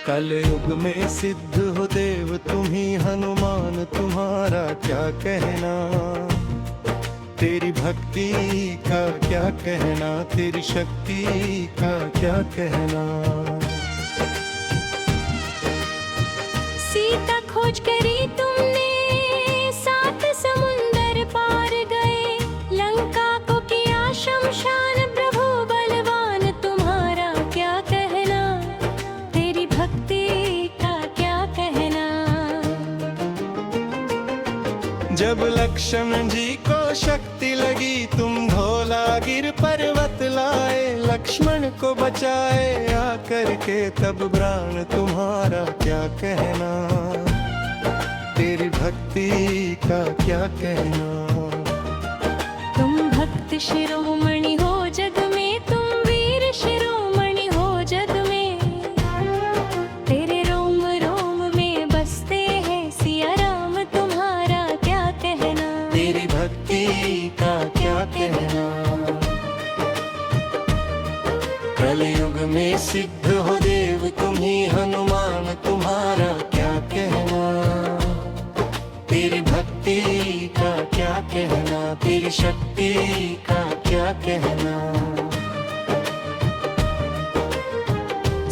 कलयुग में सिद्ध हो देव तुम्ही हनुमान, तुम्हारा क्या कहना। तेरी भक्ति का क्या कहना, तेरी शक्ति का क्या कहना। सीता खोज करी तुमने, सात समुंदर पार गए, लंका को किया शमशान, प्रभु बलवान तुम्हारा क्या कहना। तेरी भक्ति का क्या कहना। जब लक्ष्मण जी को शक्ति लगी, तुम धौलागिर पर्वत लाए, लक्ष्मण को बचाए आकर के, तब प्राण तुम्हारा क्या कहना। तेरी भक्ति का क्या कहना। तुम भक्त शिरोमणि हो जग में, तुम वीर शिरोमणि हो जग में, तेरे रोम रोम में बसते हैं सिया राम, तुम्हारा क्या कहना। तेरी भक्ति का क्या कहना। कलयुग में सिद्ध हो देव तुम्ही हनुमान, तुम्हारा क्या कहना। तेरी भक्ति का क्या कहना, तेरी शक्ति का क्या कहना।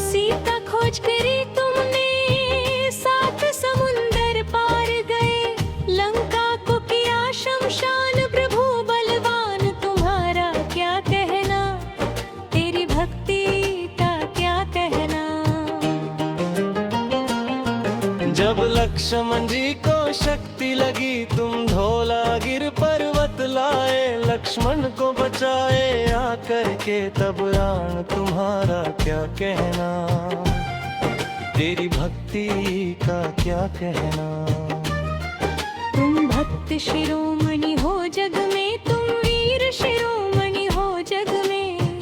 सीता खोज करी तुमने, सात समुंदर पार गए, लंका को किया शमशान, प्रभु बलवान तुम्हारा क्या कहना। तेरी भक्ति का क्या कहना। जब लक्ष्मण जी को शक्ति लगी, तुम धौलागिर पर्वत लाए, लक्ष्मण को बचाए आकर के, तब प्राण तुम्हारा क्या कहना। तेरी भक्ति का क्या कहना। तुम भक्त शिरोमणि हो जग में, तुम वीर शिरोमणि हो जग में,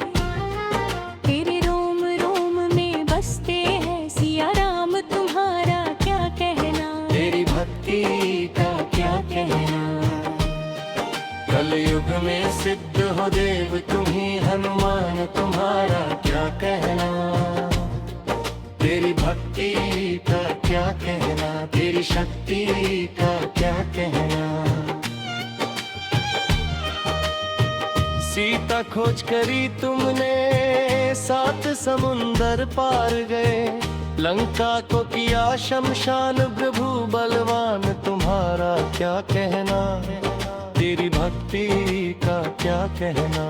तेरे रोम रोम में बसते हैं सिया राम, तुम्हारा क्या कहना। तेरी भक्ति का क्या कहना। कलयुग में सिद्ध हो देव तुम्ही हनुमान, तुम्हारा क्या कहना। तेरी भक्ति का क्या कहना, तेरी शक्ति का क्या कहना। सीता खोज करी तुमने, सात समुंदर पार गए, लंका को किया शमशान, प्रभु बलवान तुम्हारा क्या कहना। तेरी भक्ति का क्या कहना।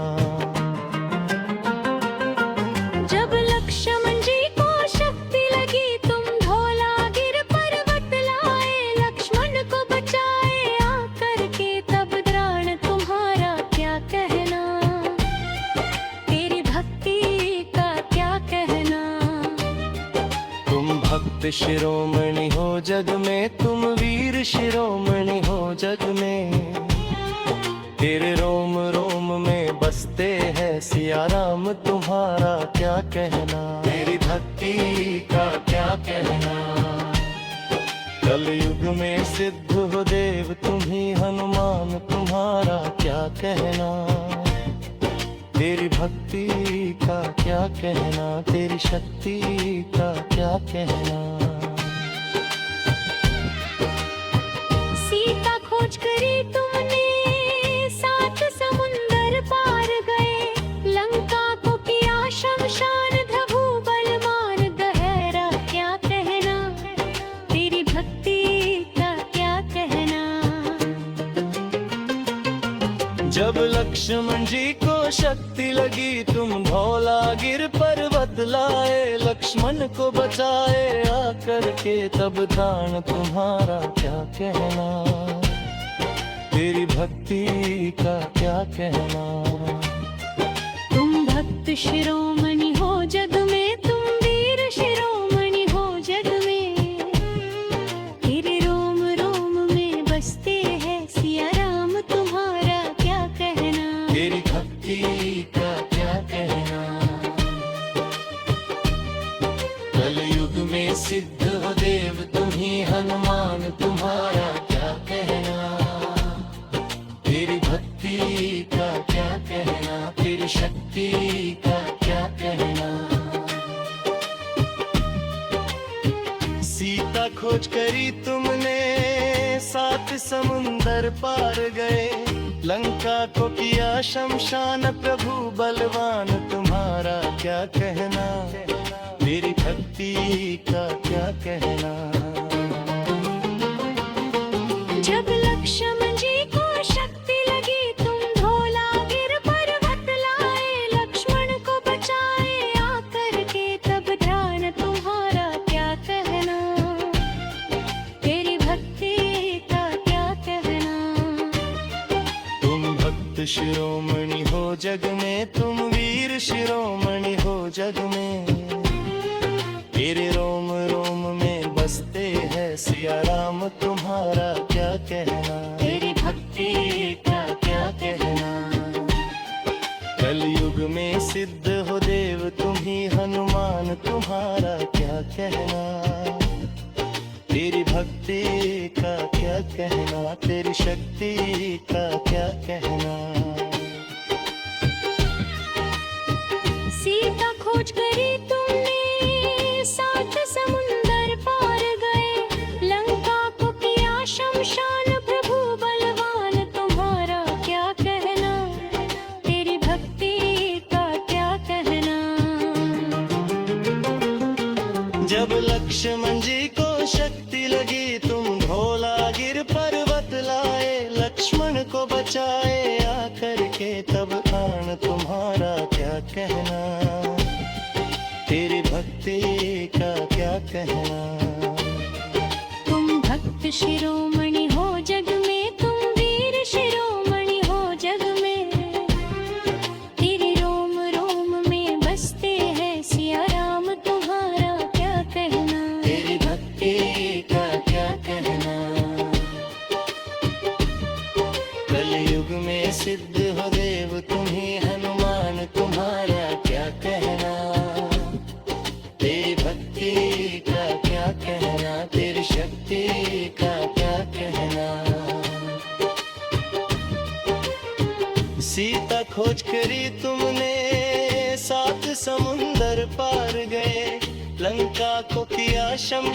जब लक्ष्मण जी को शक्ति लगी, तुम धौलागिर पर्वत लाए, लक्ष्मण को बचाए आकर के, तब प्राण तुम्हारा क्या कहना। तेरी भक्ति का क्या कहना। तुम भक्त शिरोमणि हो जग में, तुम वीर शिरोमणि हो जग में, तेरे रोम रोम में बसते हैं सिया राम, तुम्हारा क्या कहना। तेरी भक्ति का क्या कहना। कलयुग में सिद्ध हो देव तुम्ही हनुमान, तुम्हारा क्या कहना। तेरी भक्ति का क्या कहना, तेरी शक्ति का क्या कहना। सीता खोज करी तुमने, सात समुंदर पार गए, लंका को किया शमशान, प्रभु बलवान गहरा क्या कहना। तेरी भक्ति का क्या कहना। जब लक्ष्मण जी को शक्ति लगी, तुम धौलागिर पर्वत लाए, लक्ष्मण को बचाए आकर के, तब प्राण तुम्हारा क्या कहना। तेरी भक्ति का क्या कहना। तुम भक्त शिरोमणि हो जग में, तुम वीर शिरोमणि हो जग में, तेरे रोम रोम में बसते हैं सिया राम, तुम्हारा क्या कहना। तेरी भक्ति का क्या कहना। कलयुग में सिद्ध हो देव तुम्ही हनुमान, तुम्हारा क्या कहना। तेरी भक्ति का क्या कहना, तेरी शक्ति का क्या कहना। सीता खोज करी तुमने, 7 समुंदर पार गए, लंका को किया शमशान, प्रभु बलवान तुम्हारा क्या कहना, मेरी भक्ति का क्या कहना। जब लक्ष्मण जी को शक्ति लगी, तुम धौलागिर पर्वत लाए, लक्ष्मण को बचाए आकर के, तब ध्यान तुम्हारा क्या कहना, तेरी भक्ति का क्या कहना। तुम भक्त शिरोमणि हो जग में, तुम वीर शिरोमणि हो जग में, तेरे रोम रोम में बसते हैं सिया राम, तुम्हारा क्या कहना, तेरी भक्ति का क्या कहना। कलयुग में सिद्ध हो देव तुम ही हनुमान, तुम्हारा क्या कहना, तेरी भक्ति का क्या कहना, तेरी शक्ति का क्या कहना। सीता खोज करी तुमने, 7 समुंदर पार गए, लंका को किया शमशान, प्रभु बलवान तुम्हारा क्या कहना, तेरी भक्ति का क्या कहना। जब लक्ष्मण जी को शक्ति लगी, तुम धौलागिर पर्वत लाए, लक्ष्मण को बचाए आकर के, तब आन तुम्हारा क्या कहना, तेरी भक्ति का क्या कहना। तुम भक्त शिरोमणि हो जग में, तुम वीर शिरोमणि हो जग में, तेरे रोम रोम में बसते हैं सिया राम, तुम्हारा क्या कहना, तेरी भक्ति का क्या कहना। कलयुग में सिद्ध हो देव तुम ही हनुमान, तुम्हारा क्या कहना, तेरी भक्ति का क्या कहना, तेरी शक्ति का क्या कहना। सीता खोज करी तुमने, 7 समुंदर पार गए, लंका को किया शमशान।